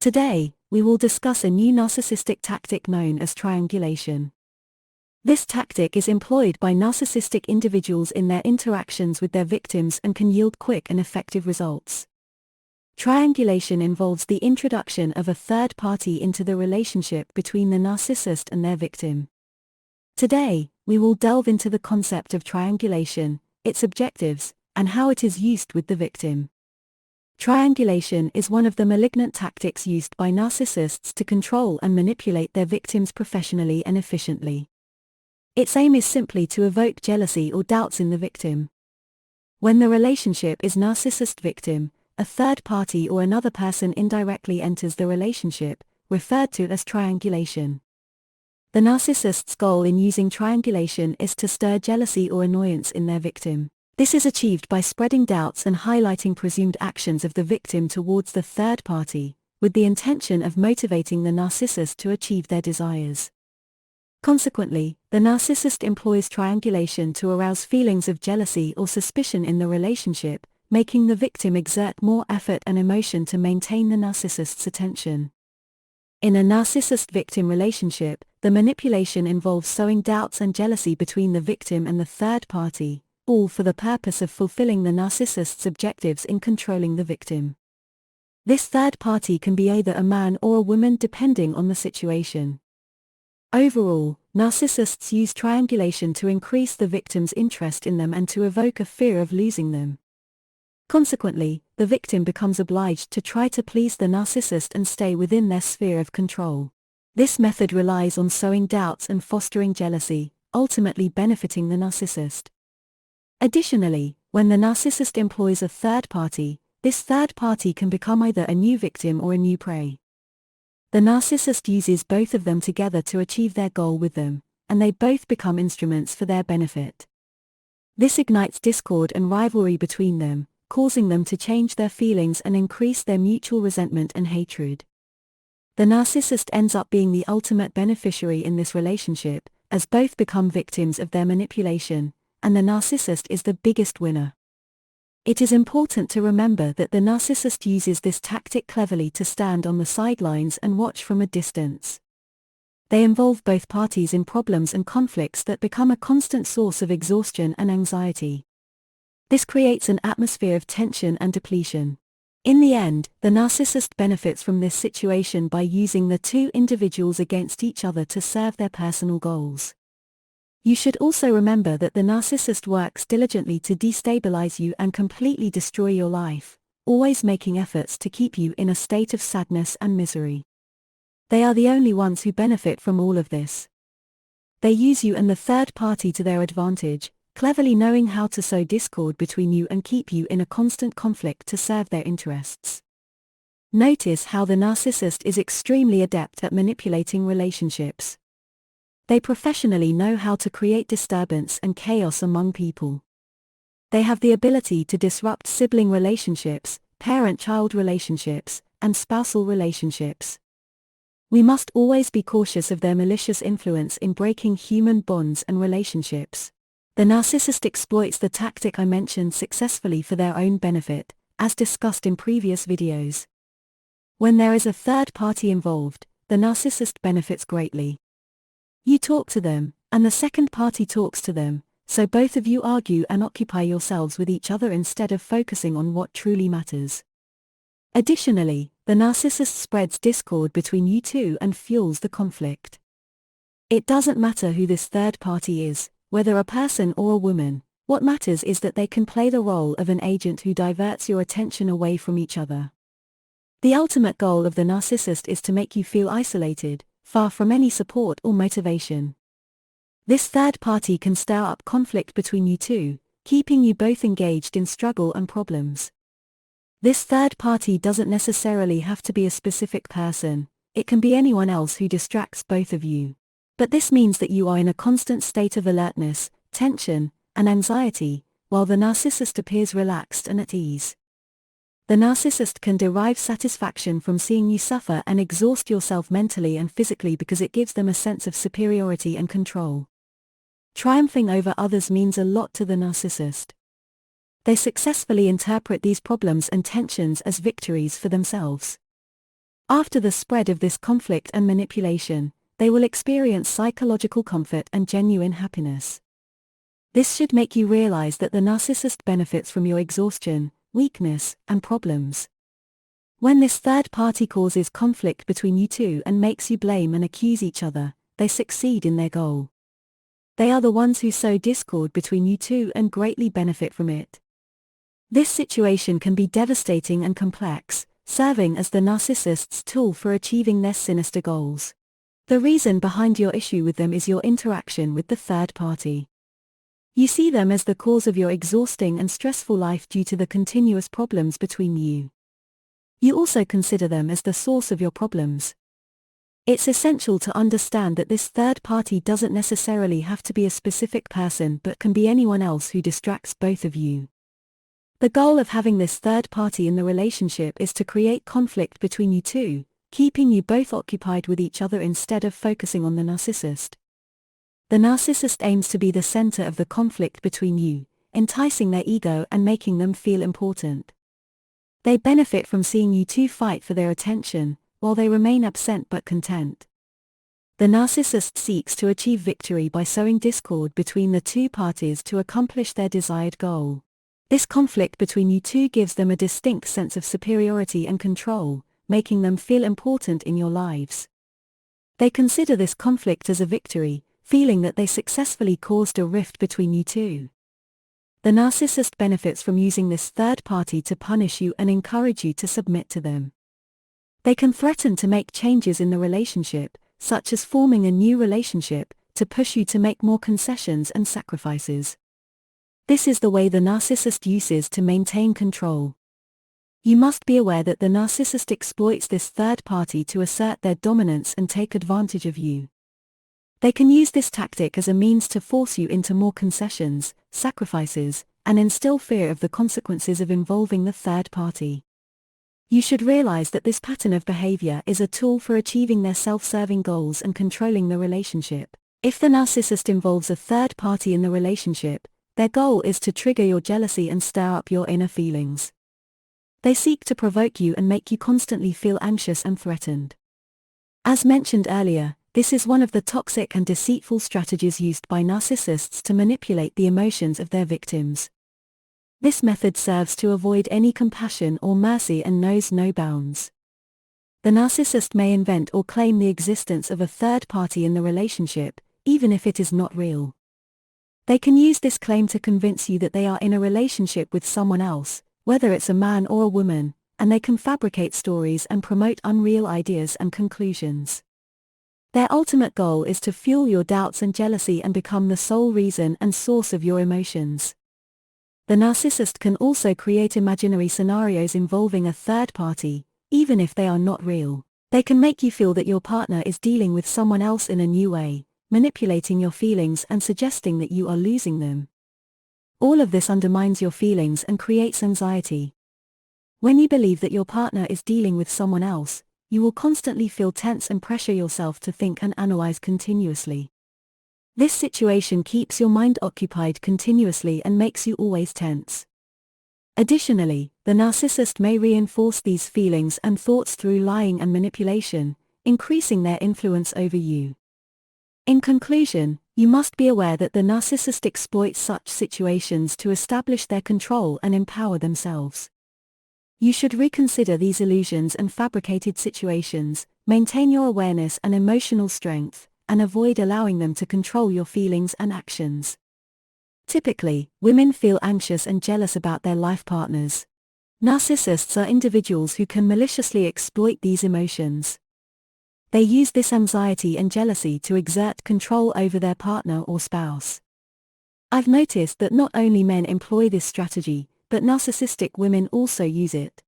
Today, we will discuss a new narcissistic tactic known as triangulation. This tactic is employed by narcissistic individuals in their interactions with their victims and can yield quick and effective results. Triangulation involves the introduction of a third party into the relationship between the narcissist and their victim. Today, we will delve into the concept of triangulation, its objectives, and how it is used with the victim. Triangulation is one of the malignant tactics used by narcissists to control and manipulate their victims professionally and efficiently. Its aim is simply to evoke jealousy or doubts in the victim. When the relationship is narcissist-victim, a third party or another person indirectly enters the relationship, referred to as triangulation. The narcissist's goal in using triangulation is to stir jealousy or annoyance in their victim. This is achieved by spreading doubts and highlighting presumed actions of the victim towards the third party, with the intention of motivating the narcissist to achieve their desires. Consequently, the narcissist employs triangulation to arouse feelings of jealousy or suspicion in the relationship, making the victim exert more effort and emotion to maintain the narcissist's attention. In a narcissist-victim relationship, the manipulation involves sowing doubts and jealousy between the victim and the third party, all for the purpose of fulfilling the narcissist's objectives in controlling the victim. This third party can be either a man or a woman depending on the situation. Overall, narcissists use triangulation to increase the victim's interest in them and to evoke a fear of losing them. Consequently, the victim becomes obliged to try to please the narcissist and stay within their sphere of control. This method relies on sowing doubts and fostering jealousy, ultimately benefiting the narcissist. Additionally, when the narcissist employs a third party, this third party can become either a new victim or a new prey. The narcissist uses both of them together to achieve their goal with them, and they both become instruments for their benefit. This ignites discord and rivalry between them, causing them to change their feelings and increase their mutual resentment and hatred. The narcissist ends up being the ultimate beneficiary in this relationship, as both become victims of their manipulation, and the narcissist is the biggest winner. It is important to remember that the narcissist uses this tactic cleverly to stand on the sidelines and watch from a distance. They involve both parties in problems and conflicts that become a constant source of exhaustion and anxiety. This creates an atmosphere of tension and depletion. In the end, the narcissist benefits from this situation by using the two individuals against each other to serve their personal goals. You should also remember that the narcissist works diligently to destabilize you and completely destroy your life, always making efforts to keep you in a state of sadness and misery. They are the only ones who benefit from all of this. They use you and the third party to their advantage, cleverly knowing how to sow discord between you and keep you in a constant conflict to serve their interests. Notice how the narcissist is extremely adept at manipulating relationships. They professionally know how to create disturbance and chaos among people. They have the ability to disrupt sibling relationships, parent-child relationships, and spousal relationships. We must always be cautious of their malicious influence in breaking human bonds and relationships. The narcissist exploits the tactic I mentioned successfully for their own benefit, as discussed in previous videos. When there is a third party involved, the narcissist benefits greatly. You talk to them, and the second party talks to them, so both of you argue and occupy yourselves with each other instead of focusing on what truly matters. Additionally, the narcissist spreads discord between you two and fuels the conflict. It doesn't matter who this third party is, whether a person or a woman, what matters is that they can play the role of an agent who diverts your attention away from each other. The ultimate goal of the narcissist is to make you feel isolated, far from any support or motivation. This third party can stir up conflict between you two, keeping you both engaged in struggle and problems. This third party doesn't necessarily have to be a specific person, it can be anyone else who distracts both of you. But this means that you are in a constant state of alertness, tension, and anxiety, while the narcissist appears relaxed and at ease. The narcissist can derive satisfaction from seeing you suffer and exhaust yourself mentally and physically because it gives them a sense of superiority and control. Triumphing over others means a lot to the narcissist. They successfully interpret these problems and tensions as victories for themselves. After the spread of this conflict and manipulation, they will experience psychological comfort and genuine happiness. This should make you realize that the narcissist benefits from your exhaustion, weakness, and problems. When this third party causes conflict between you two and makes you blame and accuse each other, they succeed in their goal. They are the ones who sow discord between you two and greatly benefit from it. This situation can be devastating and complex, serving as the narcissist's tool for achieving their sinister goals. The reason behind your issue with them is your interaction with the third party. You see them as the cause of your exhausting and stressful life due to the continuous problems between you. You also consider them as the source of your problems. It's essential to understand that this third party doesn't necessarily have to be a specific person but can be anyone else who distracts both of you. The goal of having this third party in the relationship is to create conflict between you two, keeping you both occupied with each other instead of focusing on the narcissist. The narcissist aims to be the center of the conflict between you, enticing their ego and making them feel important. They benefit from seeing you two fight for their attention, while they remain absent but content. The narcissist seeks to achieve victory by sowing discord between the two parties to accomplish their desired goal. This conflict between you two gives them a distinct sense of superiority and control, making them feel important in your lives. They consider this conflict as a victory, feeling that they successfully caused a rift between you two. The narcissist benefits from using this third party to punish you and encourage you to submit to them. They can threaten to make changes in the relationship, such as forming a new relationship, to push you to make more concessions and sacrifices. This is the way the narcissist uses to maintain control. You must be aware that the narcissist exploits this third party to assert their dominance and take advantage of you. They can use this tactic as a means to force you into more concessions, sacrifices, and instill fear of the consequences of involving the third party. You should realize that this pattern of behavior is a tool for achieving their self-serving goals and controlling the relationship. If the narcissist involves a third party in the relationship, their goal is to trigger your jealousy and stir up your inner feelings. They seek to provoke you and make you constantly feel anxious and threatened. As mentioned earlier, this is one of the toxic and deceitful strategies used by narcissists to manipulate the emotions of their victims. This method serves to avoid any compassion or mercy and knows no bounds. The narcissist may invent or claim the existence of a third party in the relationship, even if it is not real. They can use this claim to convince you that they are in a relationship with someone else, whether it's a man or a woman, and they can fabricate stories and promote unreal ideas and conclusions. Their ultimate goal is to fuel your doubts and jealousy and become the sole reason and source of your emotions. The narcissist can also create imaginary scenarios involving a third party, even if they are not real. They can make you feel that your partner is dealing with someone else in a new way, manipulating your feelings and suggesting that you are losing them. All of this undermines your feelings and creates anxiety. When you believe that your partner is dealing with someone else, you will constantly feel tense and pressure yourself to think and analyze continuously. This situation keeps your mind occupied continuously and makes you always tense. Additionally, the narcissist may reinforce these feelings and thoughts through lying and manipulation, increasing their influence over you. In conclusion, you must be aware that the narcissist exploits such situations to establish their control and empower themselves. You should reconsider these illusions and fabricated situations, maintain your awareness and emotional strength, and avoid allowing them to control your feelings and actions. Typically, women feel anxious and jealous about their life partners. Narcissists are individuals who can maliciously exploit these emotions. They use this anxiety and jealousy to exert control over their partner or spouse. I've noticed that not only men employ this strategy, but narcissistic women also use it.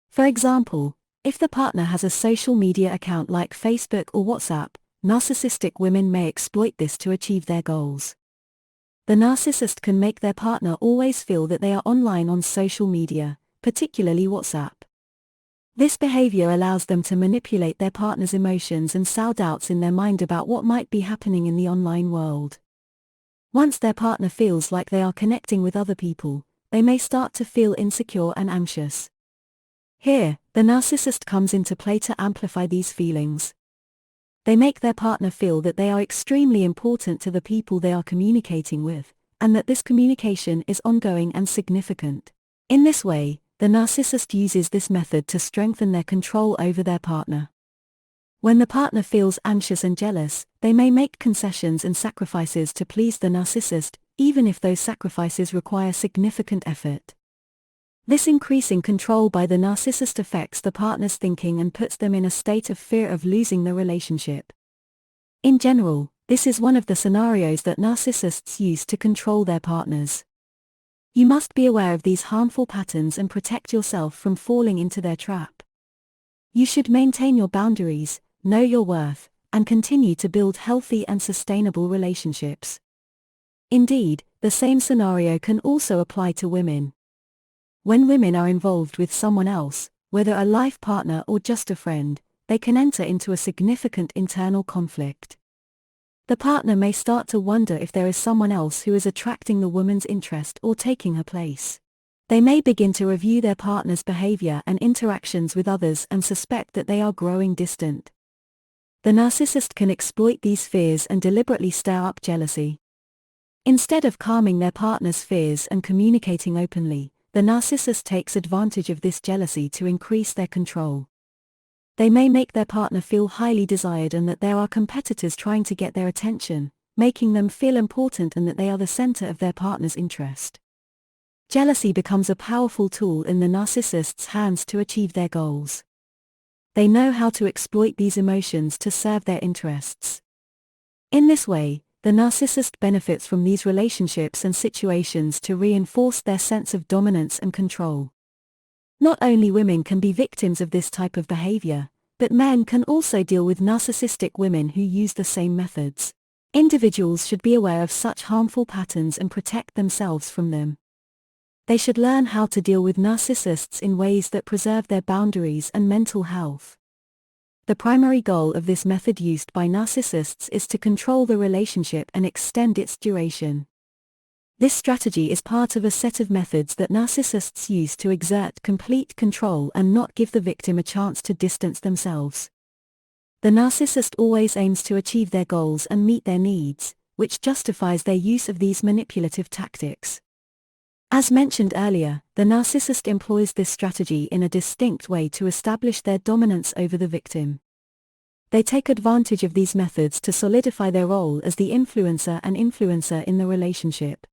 For example, if the partner has a social media account like Facebook or WhatsApp, narcissistic women may exploit this to achieve their goals. The narcissist can make their partner always feel that they are online on social media, particularly WhatsApp. This behavior allows them to manipulate their partner's emotions and sow doubts in their mind about what might be happening in the online world. Once their partner feels like they are connecting with other people, they may start to feel insecure and anxious. Here, the narcissist comes into play to amplify these feelings. They make their partner feel that they are extremely important to the people they are communicating with, and that this communication is ongoing and significant. In this way, the narcissist uses this method to strengthen their control over their partner. When the partner feels anxious and jealous, they may make concessions and sacrifices to please the narcissist, even if those sacrifices require significant effort. This increasing control by the narcissist affects the partner's thinking and puts them in a state of fear of losing the relationship. In general, this is one of the scenarios that narcissists use to control their partners. You must be aware of these harmful patterns and protect yourself from falling into their trap. You should maintain your boundaries, know your worth, and continue to build healthy and sustainable relationships. Indeed, the same scenario can also apply to women. When women are involved with someone else, whether a life partner or just a friend, they can enter into a significant internal conflict. The partner may start to wonder if there is someone else who is attracting the woman's interest or taking her place. They may begin to review their partner's behavior and interactions with others and suspect that they are growing distant. The narcissist can exploit these fears and deliberately stir up jealousy. Instead of calming their partner's fears and communicating openly, the narcissist takes advantage of this jealousy to increase their control. They may make their partner feel highly desired and that there are competitors trying to get their attention, making them feel important and that they are the center of their partner's interest. Jealousy becomes a powerful tool in the narcissist's hands to achieve their goals. They know how to exploit these emotions to serve their interests. In this way, the narcissist benefits from these relationships and situations to reinforce their sense of dominance and control. Not only women can be victims of this type of behavior, but men can also deal with narcissistic women who use the same methods. Individuals should be aware of such harmful patterns and protect themselves from them. They should learn how to deal with narcissists in ways that preserve their boundaries and mental health. The primary goal of this method used by narcissists is to control the relationship and extend its duration. This strategy is part of a set of methods that narcissists use to exert complete control and not give the victim a chance to distance themselves. The narcissist always aims to achieve their goals and meet their needs, which justifies their use of these manipulative tactics. As mentioned earlier, the narcissist employs this strategy in a distinct way to establish their dominance over the victim. They take advantage of these methods to solidify their role as the influencer and influencer in the relationship.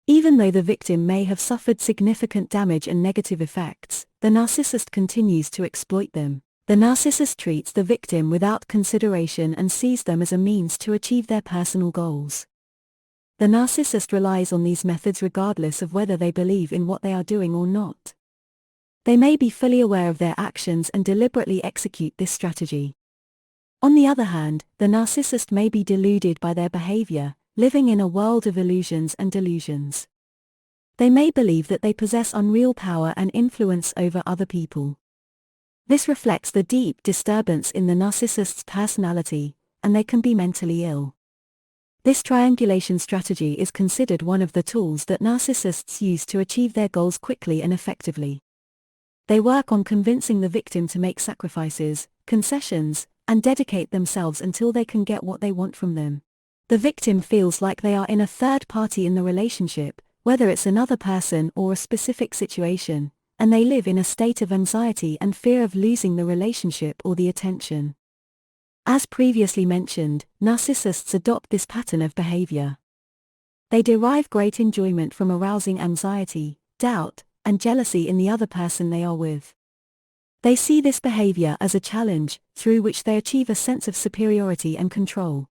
Even though the victim may have suffered significant damage and negative effects, the narcissist continues to exploit them. The narcissist treats the victim without consideration and sees them as a means to achieve their personal goals. The narcissist relies on these methods regardless of whether they believe in what they are doing or not. They may be fully aware of their actions and deliberately execute this strategy. On the other hand, the narcissist may be deluded by their behavior, living in a world of illusions and delusions. They may believe that they possess unreal power and influence over other people. This reflects the deep disturbance in the narcissist's personality, and they can be mentally ill. This triangulation strategy is considered one of the tools that narcissists use to achieve their goals quickly and effectively. They work on convincing the victim to make sacrifices, concessions, and dedicate themselves until they can get what they want from them. The victim feels like they are in a third party in the relationship, whether it's another person or a specific situation, and they live in a state of anxiety and fear of losing the relationship or the attention. As previously mentioned, narcissists adopt this pattern of behavior. They derive great enjoyment from arousing anxiety, doubt, and jealousy in the other person they are with. They see this behavior as a challenge, through which they achieve a sense of superiority and control.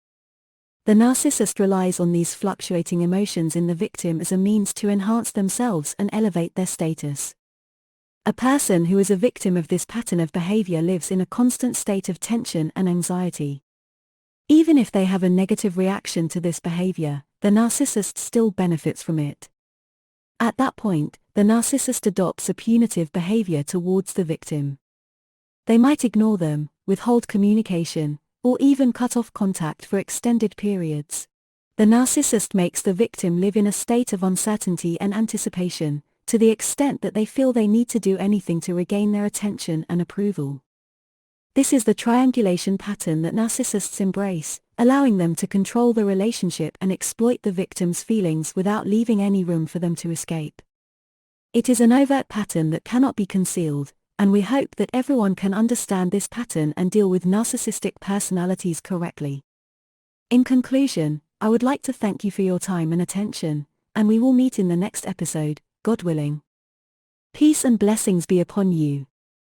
The narcissist relies on these fluctuating emotions in the victim as a means to enhance themselves and elevate their status. A person who is a victim of this pattern of behavior lives in a constant state of tension and anxiety. Even if they have a negative reaction to this behavior, the narcissist still benefits from it. At that point, the narcissist adopts a punitive behavior towards the victim. They might ignore them, withhold communication, or even cut off contact for extended periods. The narcissist makes the victim live in a state of uncertainty and anticipation, to the extent that they feel they need to do anything to regain their attention and approval. This is the triangulation pattern that narcissists embrace, allowing them to control the relationship and exploit the victim's feelings without leaving any room for them to escape. It is an overt pattern that cannot be concealed, and we hope that everyone can understand this pattern and deal with narcissistic personalities correctly. In conclusion, I would like to thank you for your time and attention, and we will meet in the next episode, God willing. Peace and blessings be upon you.